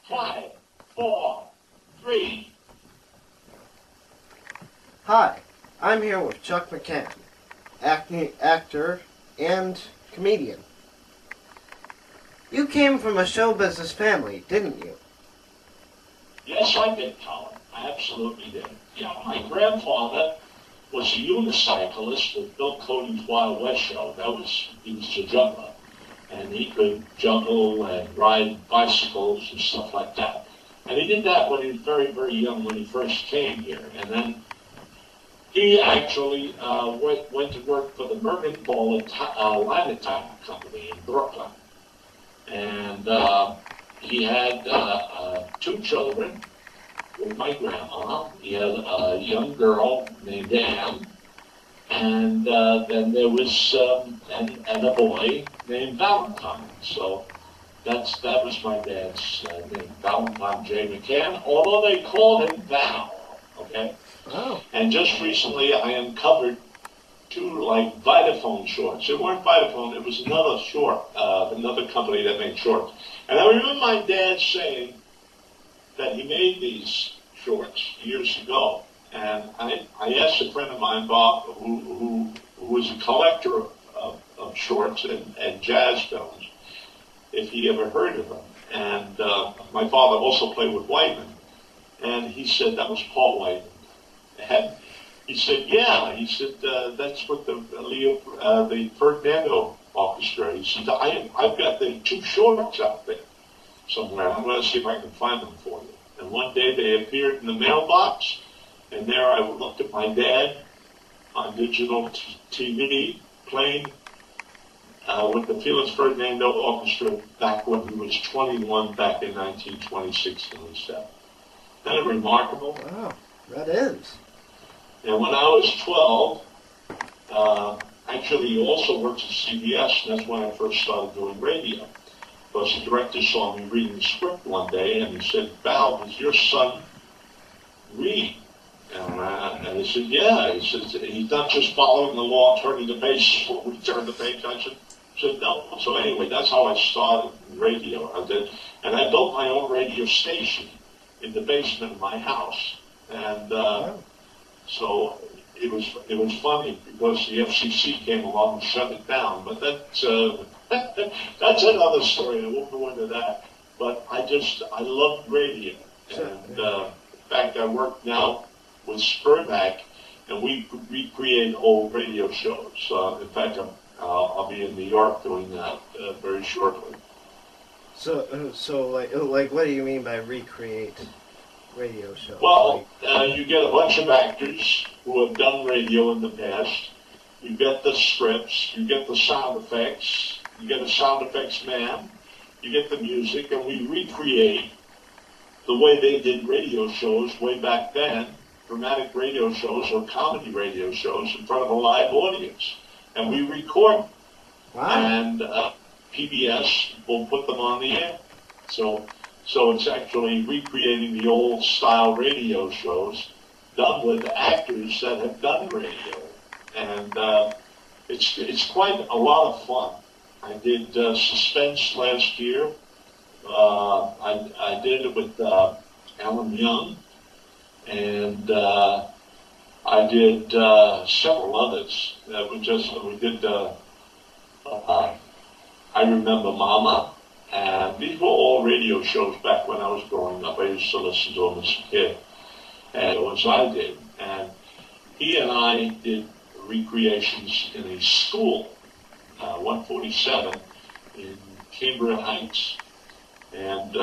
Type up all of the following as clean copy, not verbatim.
5, 4, 3. Hi, I'm here with Chuck McCann, actor and comedian. You came from a show business family, didn't you? Yes, I did, Colin. I absolutely did. Yeah, my grandfather was a unicyclist with Bill Cody's Wild West show. He was a juggler. And he could juggle and ride bicycles and stuff like that. And he did that when he was very, very young, when he first came here. And then he actually went to work for the Mercantile Linotype Company in Brooklyn. And he had 2 children with my grandma. He had a young girl named Anne. And then there was and a boy named Valentine. So that was my dad's name, Valentine J. McCann, although they called him Val, okay? Oh. And just recently I uncovered 2 like Vitaphone shorts. It weren't Vitaphone, it was another short, another company that made shorts. And I remember my dad saying that he made these shorts years ago. And I asked a friend of mine, Bob, who was a collector of shorts and jazz films, if he ever heard of them. And my father also played with Whiteman. And he said that was Paul Whiteman. And he said, yeah. He said, that's what the Ferdinando Orchestra. He said, I've got the 2 shorts out there somewhere. I'm going to see if I can find them for you. And one day they appeared in the mailbox. And there I looked at my dad on digital TV playing with the Felix Ferdinando Orchestra back when he was 21, back in 1926-27. Isn't it remarkable? Wow, that is. And when I was 12, actually he also worked at CBS, and that's when I first started doing radio. Because the director saw me reading the script one day, and he said, Val, does your son read? And I said, yeah. He said, he's not just following the law, turning the page before we turn the page. I said, no. So anyway, that's how I started in radio. And I built my own radio station in the basement of my house. And so it was funny because the FCC came along and shut it down. But that's another story. I won't go into that. But I loved radio. And in fact, I work now with Spurback, and we recreate old radio shows. In fact, I'll be in New York doing that very shortly. So like, what do you mean by recreate radio shows? Well, you get a bunch of actors who have done radio in the past. You get the scripts, you get the sound effects, you get a sound effects man, you get the music, and we recreate the way they did radio shows way back then. Dramatic radio shows or comedy radio shows in front of a live audience. And we record them. Wow. And PBS will put them on the air. So it's actually recreating the old style radio shows done with actors that have done radio. And it's quite a lot of fun. I did Suspense last year. I did it with Alan Young. And I did several others. We did I Remember Mama, and these were all radio shows back when I was growing up. I used to listen to them as a kid, and it was I did. And he and I did recreations in a school, 147 in Cambria Heights. And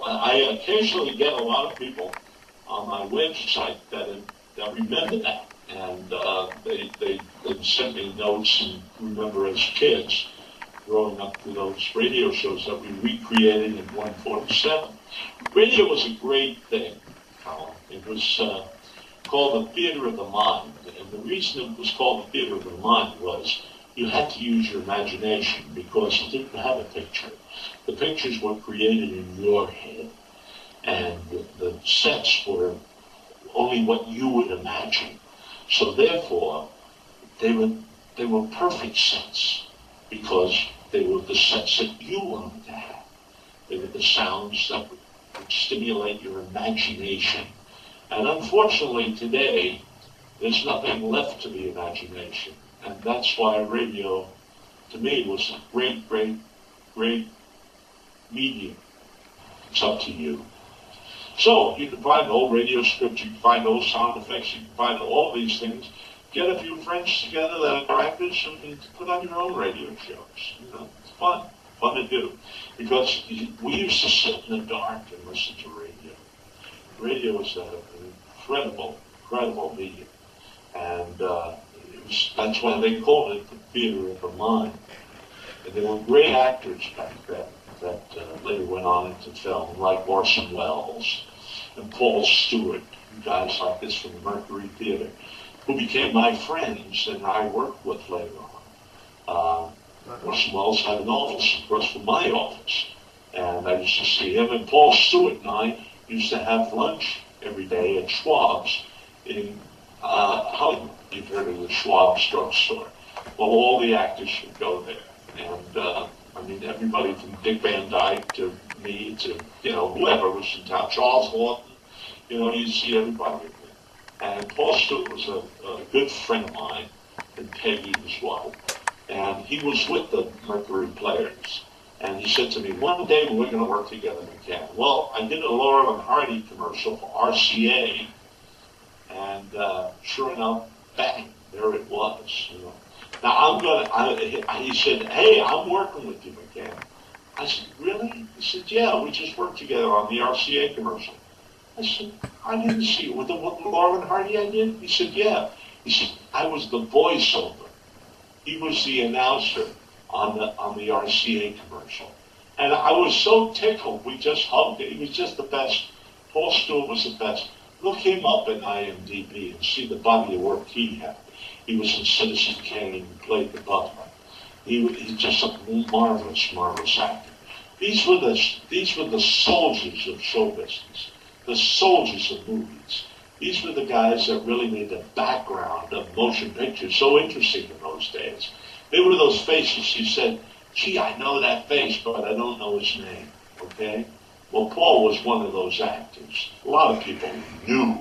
I occasionally get a lot of people on my website that remember that, and they send me notes and remember as kids growing up to those radio shows that we recreated in 147. Radio was a great thing, Colin. It was called the Theater of the Mind, and the reason it was called the Theater of the Mind was you had to use your imagination because you didn't have a picture. The pictures were created in your head. And the sets were only what you would imagine. So therefore, they were perfect sets because they were the sets that you wanted to have. They were the sounds that would stimulate your imagination. And unfortunately today, there's nothing left to the imagination. And that's why radio, to me, was a great, great, great medium. It's up to you. So you can find old radio scripts, you can find old sound effects, you can find all these things. Get a few friends together that are actors and put on your own radio shows. You know, it's fun to do. Because we used to sit in the dark and listen to radio. Radio is an incredible, incredible medium. And that's why they called it the theater of the mind. And there were great actors back then that later went on into film, like Orson Welles and Paul Stewart, guys like this from the Mercury Theater, who became my friends and I worked with later on. Orson Welles had an office across from my office, and I used to see him. And Paul Stewart and I used to have lunch every day at Schwab's in Hollywood. You've heard of the Schwab's drugstore. Well, all the actors would go there. And, I mean, everybody from Dick Van Dyke to me to, you know, whoever was in town. Charles Lawton, you know, you see everybody there. And Paul Stewart was a good friend of mine, and Peggy as well. And he was with the Mercury Players. And he said to me, one day we're going to work together again. Well, I did a Laurel and Hardy commercial for RCA. And sure enough, bang, there it was, you know. Now, he said, hey, I'm working with you again. I said, really? He said, yeah, we just worked together on the RCA commercial. I said, I didn't see it. With the Laurel and Hardy I did? He said, yeah. He said, I was the voiceover. He was the announcer on the RCA commercial. And I was so tickled, we just hugged it. He was just the best. Paul Stewart was the best. Look him up in IMDb and see the body of work he had. He was in Citizen Kane, he played the butler. He's just a marvelous, marvelous actor. These were the soldiers of show business, the soldiers of movies. These were the guys that really made the background of motion pictures so interesting in those days. They were those faces you said, gee, I know that face, but I don't know his name, okay? Well, Paul was one of those actors. A lot of people knew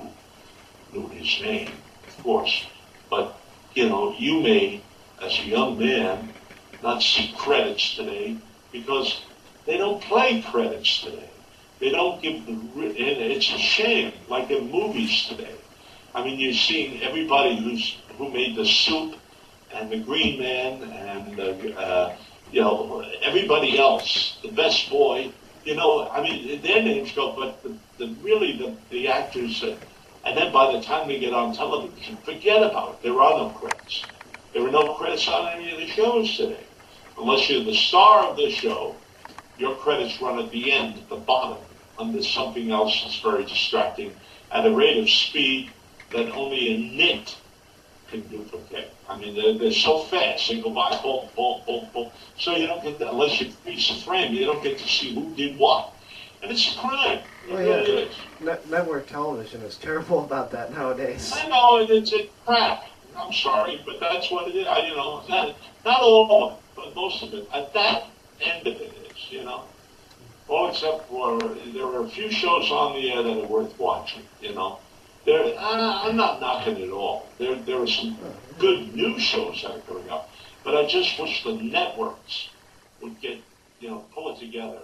his name, of course, but, you know, you may, as a young man, not see credits today because they don't play credits today. They don't give and it's a shame, like in movies today. I mean, you're seeing everybody who made The Soup and The Green Man and, you know, everybody else, The Best Boy, you know, I mean, their names go, but the actors, and then by the time they get on television, forget about it. There are no credits. There are no credits on any of the shows today. Unless you're the star of the show, your credits run at the end, at the bottom, under something else that's very distracting, at a rate of speed that only a nit can duplicate. I mean, they're so fast. They go by, boom, boom, boom, boom. So you don't get, unless you freeze the frame, you don't get to see who did what. And it's a crime. It really is. Network television is terrible about that nowadays. I know, it's a crap. I'm sorry, but that's what it is. You know, not all of it, but most of it. At that end of it is, you know. All except for, there are a few shows on the air that are worth watching, you know. I'm not knocking it all. There are some good new shows that are coming up. But I just wish the networks would get, you know, pull it together